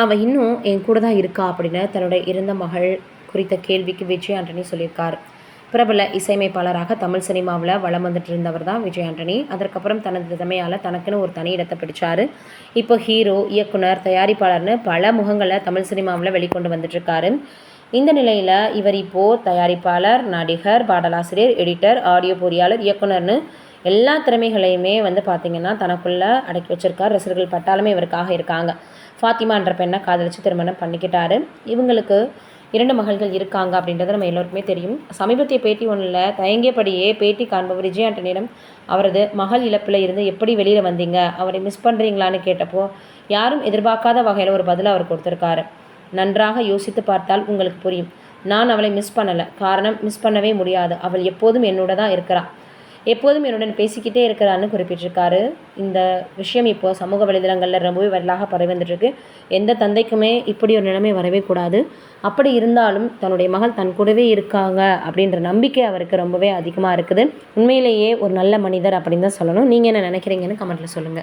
அவள் இன்னும் என் கூட தான் இருக்கா அப்படின்னு தன்னுடைய இறந்த மகள் குறித்த கேள்விக்கு விஜய் ஆண்டனி சொல்லியிருக்கார். பிரபல இசையமைப்பாளராக தமிழ் சினிமாவில் வலம் வந்துட்டு இருந்தவர் தான் விஜய் ஆண்டனி. அதற்கப்புறம் தனது திறமையால் தனக்குன்னு ஒரு தனி இடத்தை பிடிச்சார். இப்போ ஹீரோ, இயக்குனர், தயாரிப்பாளர்னு பல முகங்களை தமிழ் சினிமாவில் வெளிக்கொண்டு வந்துட்டுருக்காரு. இந்த நிலையில் இவர் இப்போது தயாரிப்பாளர், நடிகர், பாடலாசிரியர், எடிட்டர், ஆடியோ பொறியாளர், இயக்குனர்னு எல்லா திறமைகளையுமே பார்த்திங்கன்னா தனக்குள்ளே அடக்கி வச்சுருக்கார். ரசிகர்கள் பட்டாலுமே இவருக்காக இருக்காங்க. ஃபாத்திமா என்ற பெண்ணை காதலித்து திருமணம் பண்ணிக்கிட்டாரு. இவங்களுக்கு 2 மகள்கள் இருக்காங்க அப்படின்றது நம்ம எல்லோருக்குமே தெரியும். சமீபத்திய பேட்டி ஒன்றில் தயங்கியபடியே பேட்டி காண்பவர் விஜய் ஆண்டனியிடம் அவரது மகள் இழப்பில் இருந்து எப்படி வெளியில் வந்தீங்க, அவரை மிஸ் பண்ணுறீங்களான்னு கேட்டப்போ யாரும் எதிர்பார்க்காத வகையில் ஒரு பதிலை அவர் கொடுத்துருக்காரு. நன்றாக யோசித்து பார்த்தால் உங்களுக்கு புரியும். நான் அவளை மிஸ் பண்ணலை. காரணம், மிஸ் பண்ணவே முடியாது. அவள் எப்போதும் என்னோட தான் இருக்கிறாள். எப்போதும் என்னுடன் பேசிக்கிட்டே இருக்கிறான்னு குறிப்பிட்டிருக்காரு. இந்த விஷயம் இப்போது சமூக வலைதளங்களில் ரொம்பவே வைரலாக பரவி வந்துட்டுருக்கு. எந்த தந்தைக்குமே இப்படி ஒரு நிலைமை வரவே கூடாது. அப்படி இருந்தாலும் தன்னுடைய மகள் தன் கூடவே இருக்காங்க அப்படின்ற நம்பிக்கை அவருக்கு ரொம்பவே அதிகமாக இருக்குது. உண்மையிலேயே ஒரு நல்ல மனிதர் அப்படின்னு தான் சொல்லணும். நீங்கள் என்ன நினைக்கிறீங்கன்னு கமெண்ட்டில் சொல்லுங்கள்.